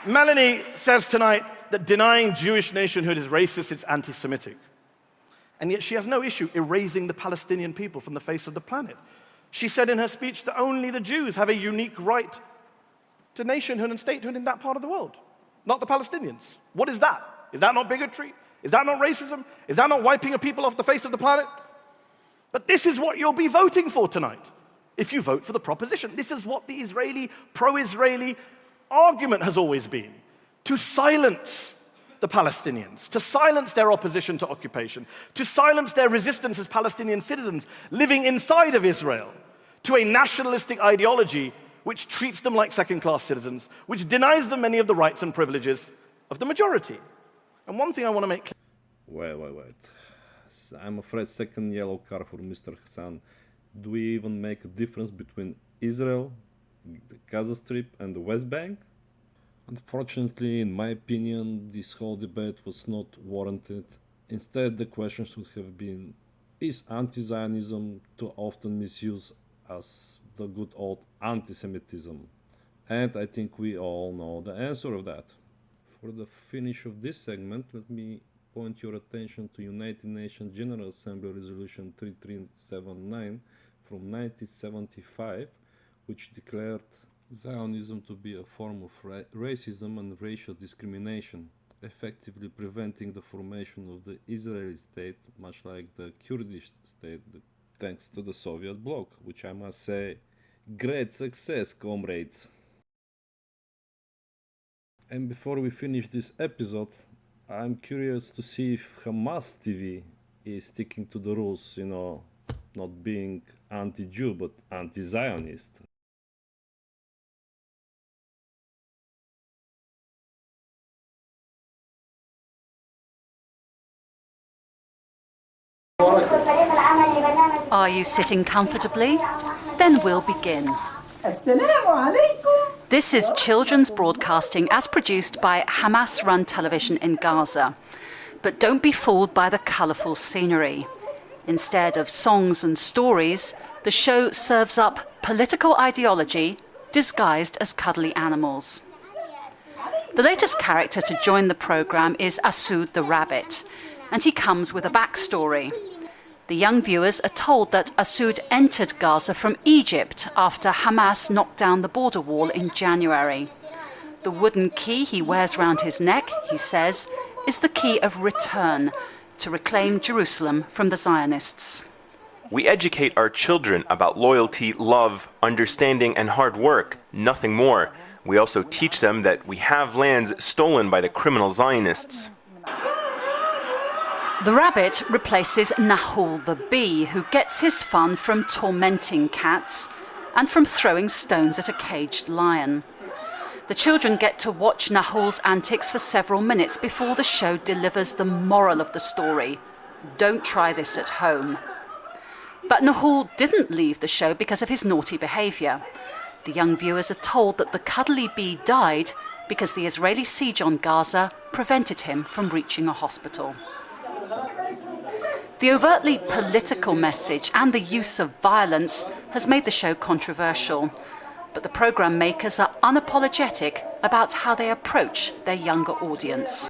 Melanie says tonight that denying Jewish nationhood is racist, it's anti-Semitic. And yet she has no issue erasing the Palestinian people from the face of the planet. She said in her speech that only the Jews have a unique right to nationhood and statehood in that part of the world, not the Palestinians. What is that? Is that not bigotry? Is that not racism? Is that not wiping a people off the face of the planet? But this is what you'll be voting for tonight, if you vote for the proposition. This is what the Israeli, pro-Israeli argument has always been, to silence the Palestinians, to silence their opposition to occupation, to silence their resistance as Palestinian citizens living inside of Israel, to a nationalistic ideology which treats them like second-class citizens, which denies them many of the rights and privileges of the majority. And one thing I want to make clear... Wait. I'm afraid second yellow card for Mr. Hassan. Do we even make a difference between Israel, the Gaza Strip, and the West Bank? Unfortunately, in my opinion, this whole debate was not warranted. Instead, the question should have been, is anti-Zionism too often misused as the good old anti-Semitism? And I think we all know the answer of that. For the finish of this segment, let me point your attention to United Nations General Assembly Resolution 3379 from 1975, which declared Zionism to be a form of racism and racial discrimination, effectively preventing the formation of the Israeli state, much like the Kurdish state, thanks to the Soviet bloc, which I must say, great success, comrades. And before we finish this episode, I'm curious to see if HAMAS-TV is sticking to the rules, you know, not being anti-Jew but anti-Zionist. Are you sitting comfortably? Then we'll begin. This is children's broadcasting as produced by Hamas-run television in Gaza. But don't be fooled by the colourful scenery. Instead of songs and stories, the show serves up political ideology disguised as cuddly animals. The latest character to join the programme is Asud the rabbit, and he comes with a backstory. The young viewers are told that Asud entered Gaza from Egypt after Hamas knocked down the border wall in January. The wooden key he wears round his neck, he says, is the key of return to reclaim Jerusalem from the Zionists. We educate our children about loyalty, love, understanding, and hard work, nothing more. We also teach them that we have lands stolen by the criminal Zionists. The rabbit replaces Nahul the bee, who gets his fun from tormenting cats and from throwing stones at a caged lion. The children get to watch Nahul's antics for several minutes before the show delivers the moral of the story. Don't try this at home. But Nahul didn't leave the show because of his naughty behaviour. The young viewers are told that the cuddly bee died because the Israeli siege on Gaza prevented him from reaching a hospital. The overtly political message and the use of violence has made the show controversial, but the programme makers are unapologetic about how they approach their younger audience.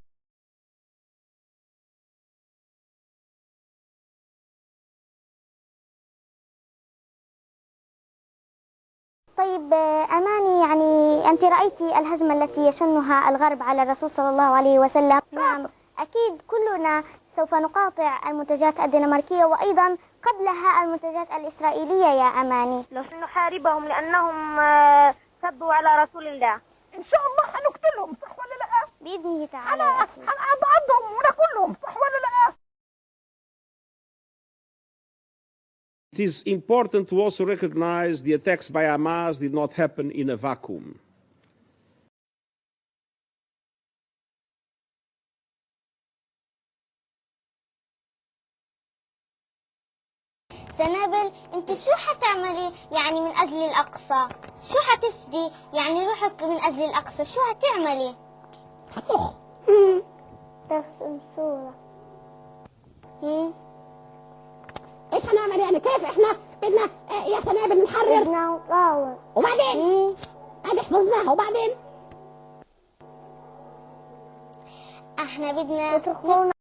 طيب أماني، يعني أنت رأيتي الهجمة التي يشنها الغرب على الرسول صلى الله عليه وسلم. نعم، أكيد كلنا سوف نقاطع المنتجات الدنماركية وأيضا قبلها المنتجات الإسرائيلية يا أماني. نحاربهم لأنهم سبوا على رسول الله. إن شاء الله حنقتلهم، صح ولا لا؟ بإذنه تعالى. حنعضهم وناكلهم، صح ولا لا؟ It is important to also recognize the attacks by Hamas did not happen in a vacuum. سنابل، انت شو حتعملي يعني من اجل الاقصى؟ شو حتفدي يعني روحك من اجل الاقصى؟ شو هتعملي؟ حطخ. ترسم صورة. ايش هنعمل يعني؟ كيف احنا بدنا يا سنابل نحرر؟ بدنا نقاوم. وبعدين؟ هذه حفظناها وبعدين؟ احنا بدنا يتركونا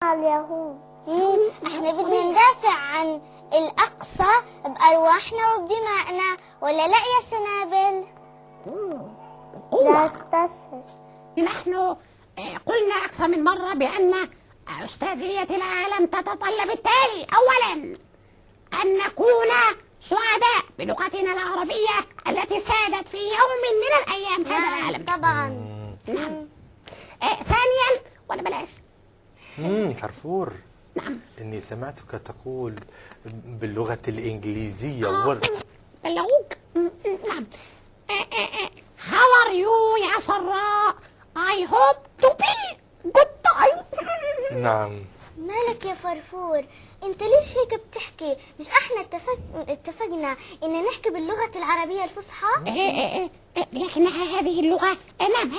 اليهود. احنا بدنا ندافع عن الاقصى بارواحنا وبدمائنا، ولا لا يا سنابل؟ لا تستشهد. نحن قلنا اكثر من مره بان استاذيه العالم تتطلب التالي: اولا ان نكون سعداء بلغتنا العربيه التي سادت في يوم من الايام هذا العالم. طبعا. نعم. ثانيا ولا بلاش؟ فرفور. نعم. إني سمعتك تقول باللغة الإنجليزية بلغوك. نعم. How are you يا سراء؟ I hope to be good time. نعم. مالك يا فرفور؟ انت ليش هيك بتحكي؟ مش احنا اتفقنا ان نحكي باللغة العربية الفصحى؟ لكن هذه اللغة، نعم،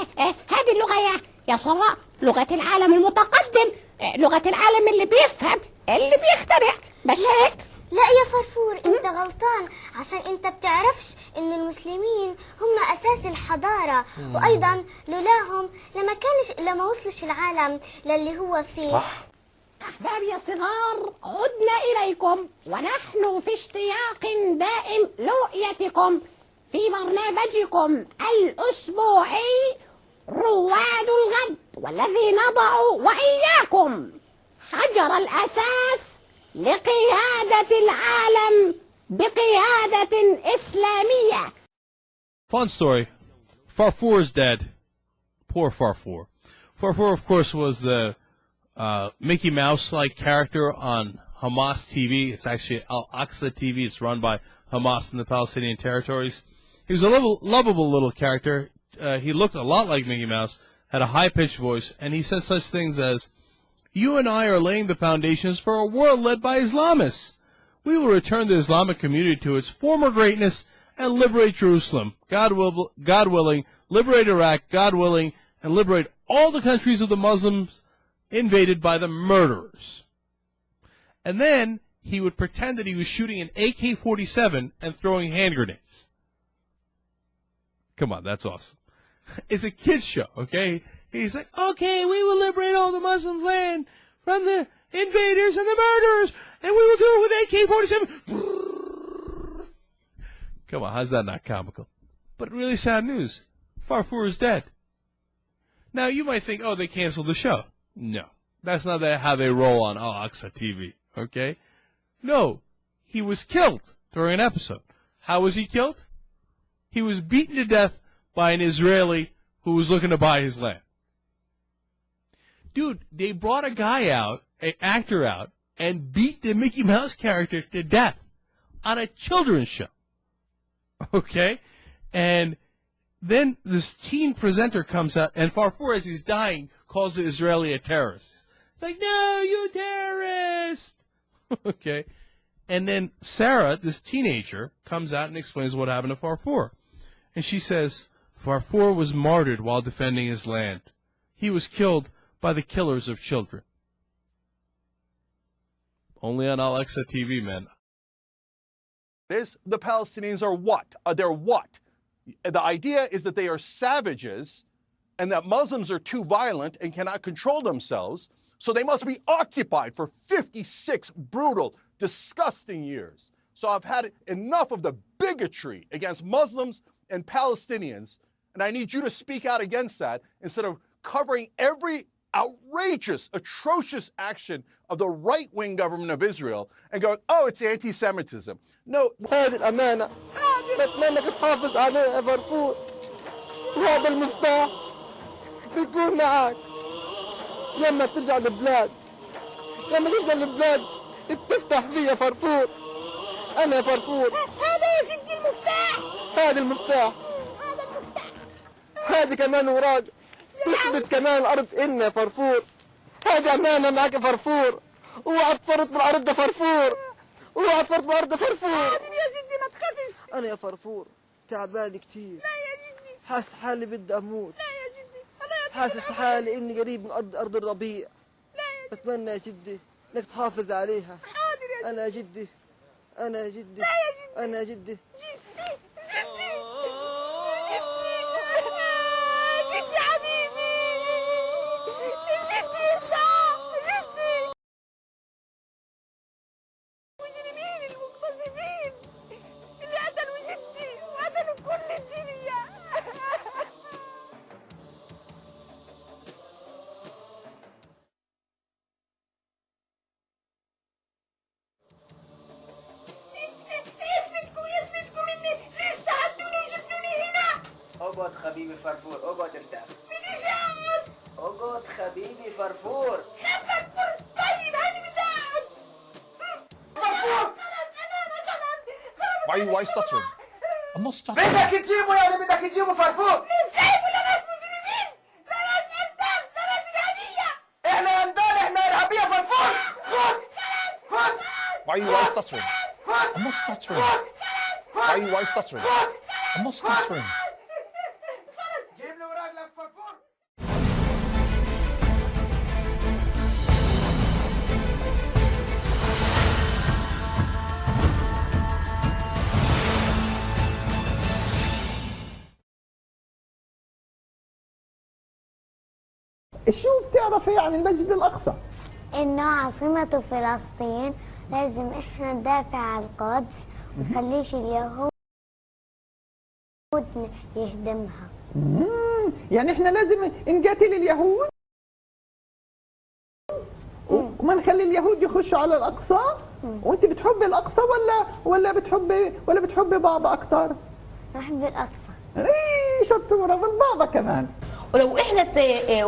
هذه اللغة يا سراء لغة العالم المتقدم، لغة العالم اللي بيفهم، اللي بيخترع، بس هيك. لا يا فرفور، انت غلطان، عشان انت بتعرفش ان المسلمين هم اساس الحضارة، وايضا لولاهم لما وصلش العالم للي هو فيه. صح. أحبابي الصغار، عدنا إليكم ونحن في اشتياق دائم لرؤيتكم في برنامجكم الأسبوعي رواد الغد، والذي نضع وإياكم حجر الأساس لقيادة العالم بقيادة إسلامية. Fun story. Farfour is dead. Poor Farfour. Farfour, of course, was the Mickey Mouse-like character on HAMAS-TV. It's actually Al-Aqsa-TV. It's run by Hamas in the Palestinian territories. He was a lovable little character. He looked a lot like Mickey Mouse, had a high-pitched voice, and he said such things as, "You and I are laying the foundations for a world led by Islamists. We will return the Islamic community to its former greatness and liberate Jerusalem. God willing, liberate Iraq, God willing, and liberate all the countries of the Muslims invaded by the murderers." And then he would pretend that he was shooting an AK-47 and throwing hand grenades. Come on, that's awesome. It's a kid's show, okay? He's like, okay, we will liberate all the Muslims' land from the invaders and the murderers, and we will do it with AK-47. Come on, how's that not comical? But really sad news. Farfour is dead. Now, you might think, oh, they canceled the show. No, that's not how they roll on Al-Aqsa TV, okay? No, he was killed during an episode. How was he killed? He was beaten to death by an Israeli who was looking to buy his land. Dude, they brought a guy out, an actor out, and beat the Mickey Mouse character to death on a children's show. Okay? And then this teen presenter comes out, and Farfour, as he's dying, calls the Israeli a terrorist. It's like, no, you terrorist! Okay? And then Sarah, this teenager, comes out and explains what happened to Farfour. And she says, Farfour was martyred while defending his land. He was killed by the killers of children. Only on Al-Aqsa TV, man. The Palestinians are what? They're what? The idea is that they are savages and that Muslims are too violent and cannot control themselves, so they must be occupied for 56 brutal, disgusting years. So I've had enough of the bigotry against Muslims and Palestinians, and I need you to speak out against that instead of covering every outrageous, atrocious action of the right-wing government of Israel and going, oh, it's anti-Semitism. No. هذه الأمانة بتمنى تحافظ عليها يا فرفور، وهذا المفتاح بيكون معك لما ترجع البلاد. لما ترجع البلاد بتفتح فيه يا فرفور. أنا فرفور. هذا يا سيدي المفتاح. هذا المفتاح. هذا المفتاح. هذه كمان وراك. تثبت كمان الأرض إلنا فرفور. هذه أمانة معك يا فرفور. اوعى تفرط بالأرض يا فرفور. اوعى تفرط بالأرض يا فرفور. يا جدي ما تخافش. أنا يا فرفور تعبان كتير. لا يا جدي. حاسس حالي بدي أموت. لا يا جدي. حاسس حالي إني قريب من أرض الربيع. لا يا جدي. بتمنى يا جدي إنك تحافظ عليها. حاضر يا جدي. أنا يا جدي. أنا يا جدي. لا يا جدي. أنا يا جدي. جدي. جدي. جدي حبيبي. جدي صح. جدي. المجرمين المقتزمين اللي قتلوا جدي وقتلوا كل الدنيا. يسمتكم مني ليش ساعدتوني وجبتوني هنا؟ اقعد حبيبي فرفور، اقعد ارتاح. بديش اقعد. اقعد حبيبي فرفور. يا فرفور طيب هاني متقعد. فرفور. Why stuttering? I'm not stuttering. بدك تجيبه يعني بدك تجيبه فرفور. مش جايبه لناس مجرمين. لناس انتال، لناس ارهابية. احنا انتال، احنا ارهابية فرفور. خد. خد. Why stuttering? I'm not stuttering. Why stuttering? I'm not stuttering. جيب له اوراق لك فرفور. شو بتعرفي عن المسجد الأقصى؟ إنه عاصمة فلسطين لازم إحنا ندافع عن القدس ونخليش اليهود يهدمها. يعني إحنا لازم نقاتل اليهود وما نخلي اليهود يخشوا على الأقصى. وأنت بتحبي الأقصى ولا بتحبي بابا أكتر؟ بحب الأقصى. إيه شطورة من بابا كمان.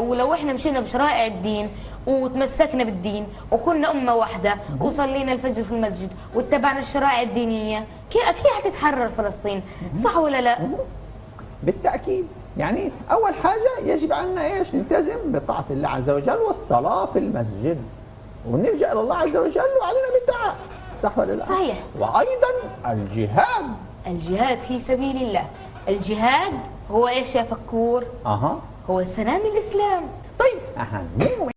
ولو احنا مشينا بشرائع الدين وتمسكنا بالدين وكنا أمة واحدة وصلينا الفجر في المسجد واتبعنا الشرائع الدينية أكيد هتتحرر فلسطين، صح ولا لا؟ بالتأكيد. يعني أول حاجة يجب علينا إيش؟ نلتزم بطاعة الله عز وجل والصلاة في المسجد ونلجأ إلى الله عز وجل وعلينا بالدعاء، صح ولا لا؟ صحيح. وأيضا الجهاد في سبيل الله. الجهاد هو إيش يا فكور؟ هو سلام الإسلام. طيب أهم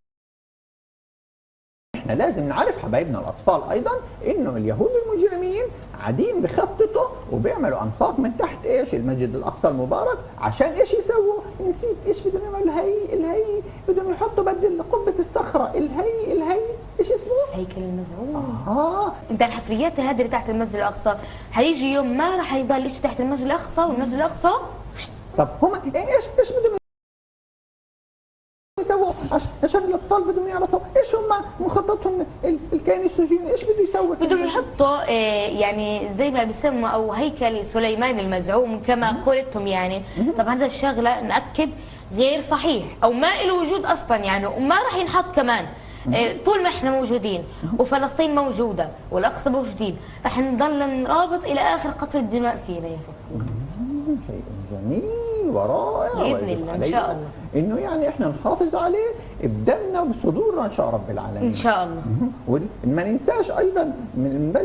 احنا لازم نعرف حبايبنا الأطفال أيضا إنه اليهود المجرمين قاعدين بيخططوا وبيعملوا أنفاق من تحت إيش؟ المسجد الأقصى المبارك عشان إيش يسووا؟ نسيت إيش بدهم يعملوا؟ الهي بدهم يحطوا بدل قبة الصخرة الهي إيش اسمه؟ هيكل المزعوم. أنت الحفريات هذه اللي تحت المسجد الأقصى هيجي يوم ما راح يضل شيء تحت المسجد الأقصى والمسجد الأقصى. طب هم إيش بدهم يسووا عشان الاطفال بدهم يعرفوا ايش هم مخططهم الكيان الصهيوني ايش بده يسوي؟ بدهم يحطوا يعني زي ما بيسموا او هيكل سليمان المزعوم كما قلتم يعني. طبعا هذا الشغله ناكد غير صحيح او ما له وجود اصلا يعني وما راح ينحط كمان. طول ما احنا موجودين وفلسطين موجوده والاقصى موجودين راح نضل نرابط الى اخر قطره دماء فينا يا فكور. شيء جميل ورائع باذن الله ان شاء الله انه يعني احنا نحافظ عليه بدمنا وبصدورنا ان شاء رب العالمين ان شاء الله. وما ننساش ايضا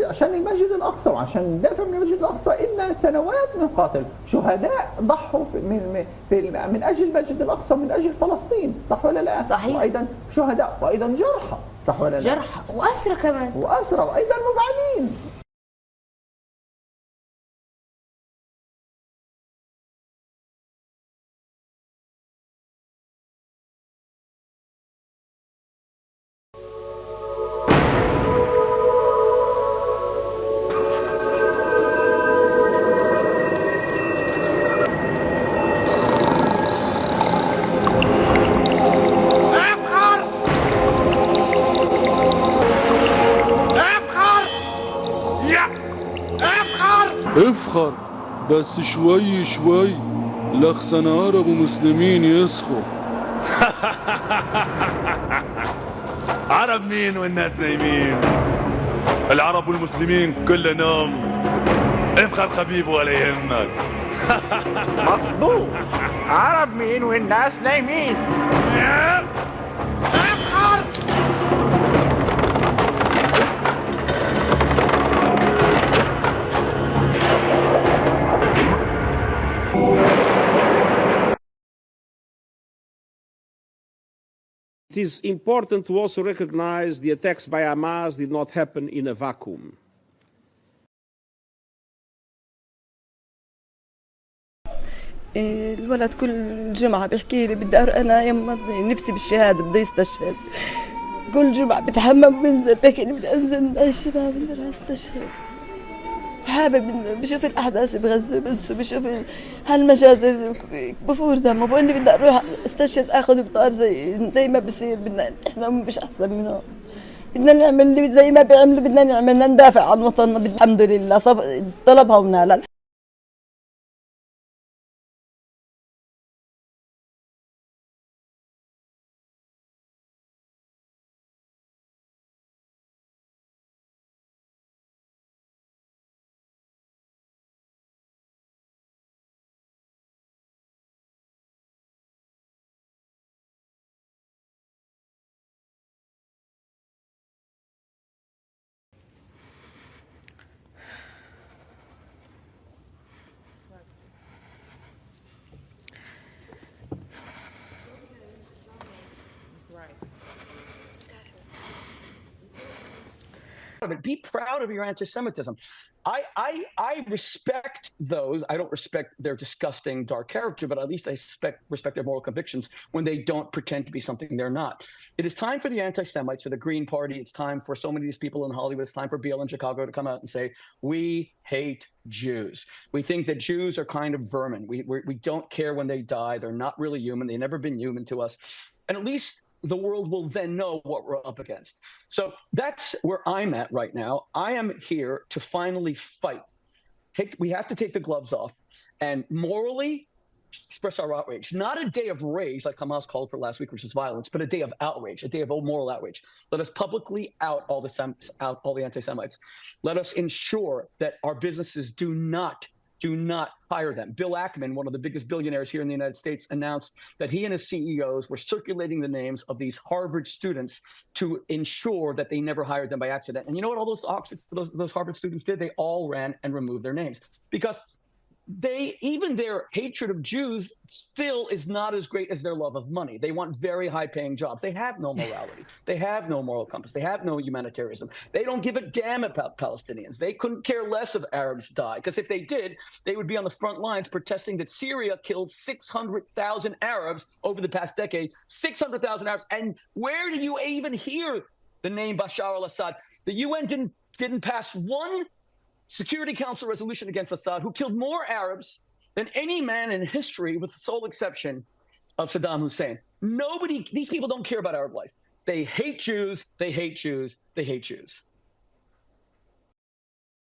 عشان المسجد الاقصى وعشان ندافع من المسجد الاقصى إلنا سنوات نقاتل شهداء ضحوا من اجل المسجد الاقصى ومن اجل فلسطين، صح ولا لا؟ صحيح. وايضا شهداء وايضا جرحى، صح ولا لا؟ جرحى واسرى كمان وايضا مبعدين. افخر بس شوي شوي لخسن عرب ومسلمين يسخوا. عرب مين والناس نايمين؟ العرب والمسلمين كل نوم. افخر خبيب ولا يهمك. مظبوط. عرب مين والناس نايمين. افخر. It is important to also recognize the attacks by Hamas did not happen in a vacuum. الولد كل جمعة بيحكي لي بدي أنا يما نفسي بالشهادة بدي يستشهد. كل جمعة بتحمم وبنزل بحكي لي بدي أنزل مع الشباب بدي أستشهد. حابب إنه بشوف الأحداث بغزة بس بشوف هالمجازر بفور دمه بقول لي بدي أروح أستشهد أخذ بطار زي ما بصير بدنا إحنا مش أحسن منهم. بدنا نعمل زي ما بيعملوا بدنا نعمل ندافع عن وطننا الحمد لله طلبها ونالها. Be proud of your anti-Semitism. I respect those. I don't respect their disgusting, dark character, but at least I respect their moral convictions when they don't pretend to be something they're not. It is time for the anti-Semites, for the Green Party. It's time for so many of these people in Hollywood. It's time for BL in Chicago to come out and say, we hate Jews. We think that Jews are kind of vermin. We don't care when they die. They're not really human. They've never been human to us. And at least the world will then know what we're up against. So that's where I'm at right now. I am here to finally fight. We have to take the gloves off and morally express our outrage. Not a day of rage like Hamas called for last week, which is violence, but a day of outrage, a day of moral outrage. Let us publicly out all the anti-Semites. Let us ensure that our businesses do not hire them. Bill Ackman, one of the biggest billionaires here in the United States, announced that he and his CEOs were circulating the names of these Harvard students to ensure that they never hired them by accident. And you know what all those Harvard students did? They all ran and removed their names because even their hatred of Jews still is not as great as their love of money. They want very high-paying jobs. They have no morality. They have no moral compass. They have no humanitarianism. They don't give a damn about Palestinians. They couldn't care less if Arabs die, because if they did, they would be on the front lines protesting that Syria killed 600,000 Arabs over the past decade. 600,000 Arabs. And where do you even hear the name Bashar al-Assad? The UN didn't pass one Security Council resolution against Assad, who killed more Arabs than any man in history, with the sole exception of Saddam Hussein. These people don't care about Arab life. They hate Jews, they hate Jews, they hate Jews.